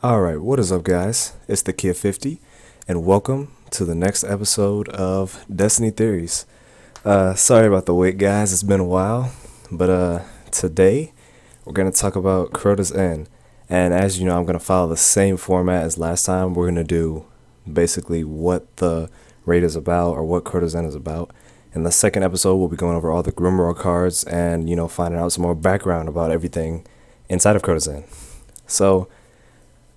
Alright, what is up, guys? It's the Kid 50, and welcome to the next episode of Destiny Theories. Sorry about the wait, guys, it's been a while, but today we're going to talk about Crota's End. And as you know, I'm going to follow the same format as last time. We're going to do basically what the raid is about, or what Crota's End is about. In the second episode, we'll be going over all the Grimoire cards and, finding out some more background about everything inside of Crota's End. So,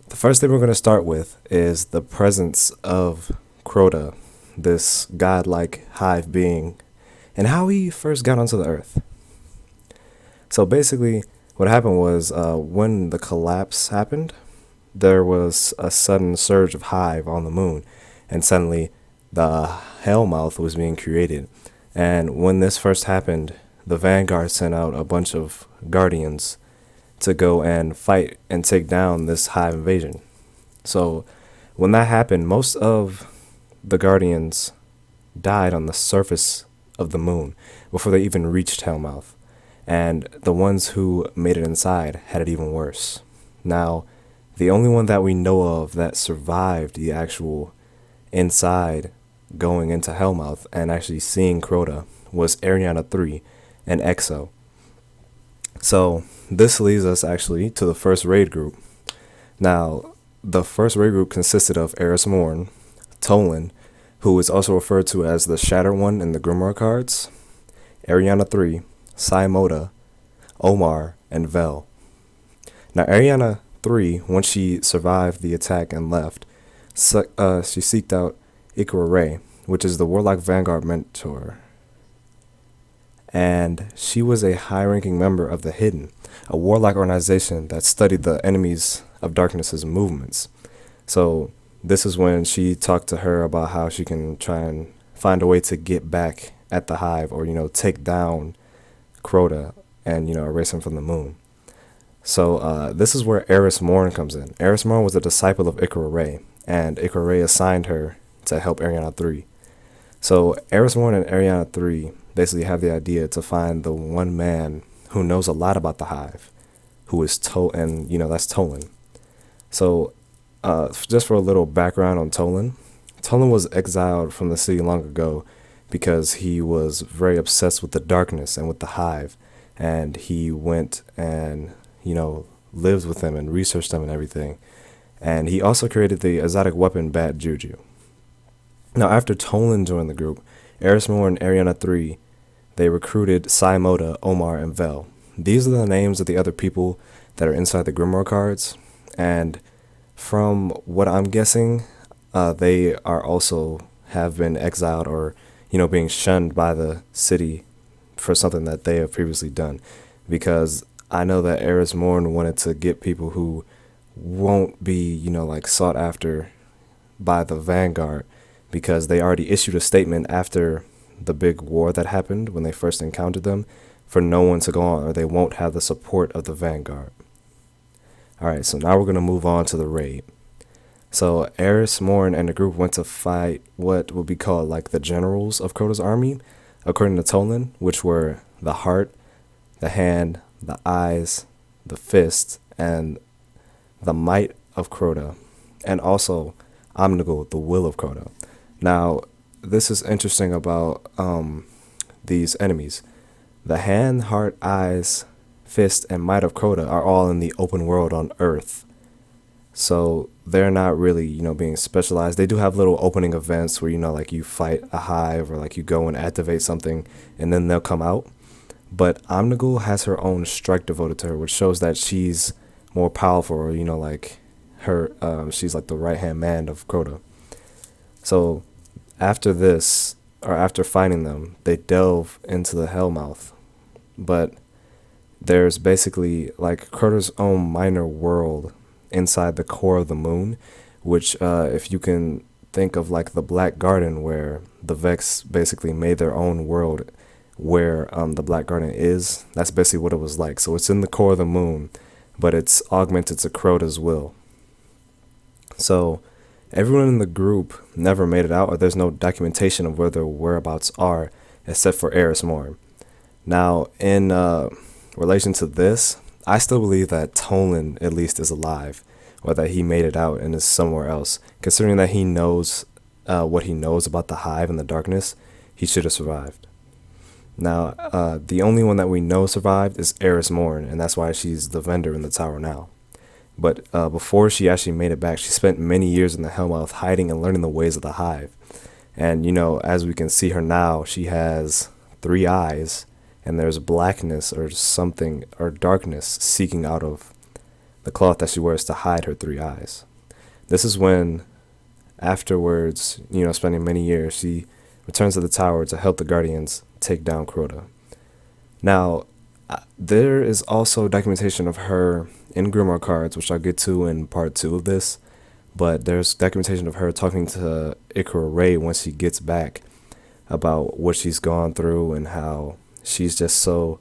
the first thing we're going to start with is the presence of Crota, this godlike hive being, and how he first got onto the earth. So basically, what happened was when the collapse happened, there was a sudden surge of hive on the moon, and suddenly the Hellmouth was being created. And when this first happened, the Vanguard sent out a bunch of Guardians to go and fight and take down this hive invasion. So when that happened, most of the Guardians died on the surface of the moon before they even reached Hellmouth. And the ones who made it inside had it even worse. Now, the only one that we know of that survived the actual inside going into Hellmouth and actually seeing Crota was Ariana 3 and EXO. So this leads us actually to the first raid group. Now, the first raid group consisted of Eris Morn, Tolan, who is also referred to as the Shatter One in the Grimoire cards, Ariana 3, Saimoda, Omar, and Vel. Now, Ariana 3, once she survived the attack and left, she seeked out Ikora Ray, which is the Warlock Vanguard mentor. And she was a high-ranking member of the Hidden, a warlock organization that studied the enemies of darkness's movements. So this is when she talked to her about how she can try and find a way to get back at the hive, or take down Crota and erase him from the moon. So this is where Eris Morn comes in. Eris Morn was a disciple of Ikora Ray, and Ikora Ray assigned her to help Ariana 3. So Eris Morn and Ariana 3 basically have the idea to find the one man who knows a lot about the hive, who is and that's Tolan. So just for a little background on Tolan was exiled from the city long ago because he was very obsessed with the darkness and with the hive, and he went and lived with them and researched them and everything. And he also created the exotic weapon Bad Juju. Now, after Tolan joined the group, Eris Morn and Ariana 3, they recruited Saimoda, Omar, and Vel. These are the names of the other people that are inside the Grimoire cards, and from what I'm guessing, they are also have been exiled or being shunned by the city for something that they have previously done, because I know that Eris Morn wanted to get people who won't be sought after by the Vanguard, because they already issued a statement after the big war that happened when they first encountered them for no one to go on, or they won't have the support of the Vanguard. Alright, so now we're going to move on to the raid. So Eris Morn and the group went to fight what would be called like the generals of Crota's army, according to Tolan, which were the heart, the hand, the eyes, the fist, and the might of Crota, and also Omnigul, the will of Crota. Now, this is interesting about these enemies. The hand, heart, eyes, fist, and might of Crota are all in the open world on Earth. So they're not really, being specialized. They do have little opening events where, like you fight a hive, or like you go and activate something and then they'll come out. But Omnigul has her own strike devoted to her, which shows that she's more powerful, or, like her, she's like the right-hand man of Crota. So after this, or after finding them, they delve into the Hellmouth. But there's basically like Crota's own minor world inside the core of the moon, which if you can think of like the Black Garden, where the Vex basically made their own world where the Black Garden is, that's basically what it was like. So it's in the core of the moon, but it's augmented to Crota's will. So everyone in the group never made it out, or there's no documentation of where their whereabouts are, except for Eris Morn. Now, in relation to this, I still believe that Tolan at least is alive, or that he made it out and is somewhere else. Considering that he knows what he knows about the hive and the darkness, he should have survived. Now, the only one that we know survived is Eris Morn, and that's why she's the vendor in the tower now. But before she actually made it back, she spent many years in the Hellmouth hiding and learning the ways of the hive. And, as we can see her now, she has 3 eyes, and there's blackness or something, or darkness seeking out of the cloth that she wears to hide her 3 eyes. This is when, afterwards, spending many years, she returns to the tower to help the Guardians take down Crota. Now, there is also documentation of her in Grimoire cards, which I'll get to in part 2 of this, but there's documentation of her talking to Ikora Ray once she gets back about what she's gone through and how she's just so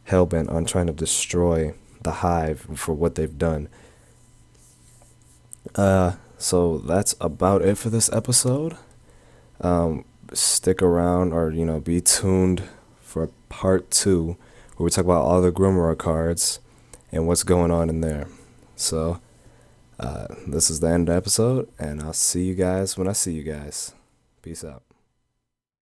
hell-bent on trying to destroy the hive for what they've done. So that's about it for this episode. Stick around, or be tuned for part 2, where we talk about all the Grimoire cards and what's going on in there. So this is the end of the episode, and I'll see you guys when I see you guys. Peace out.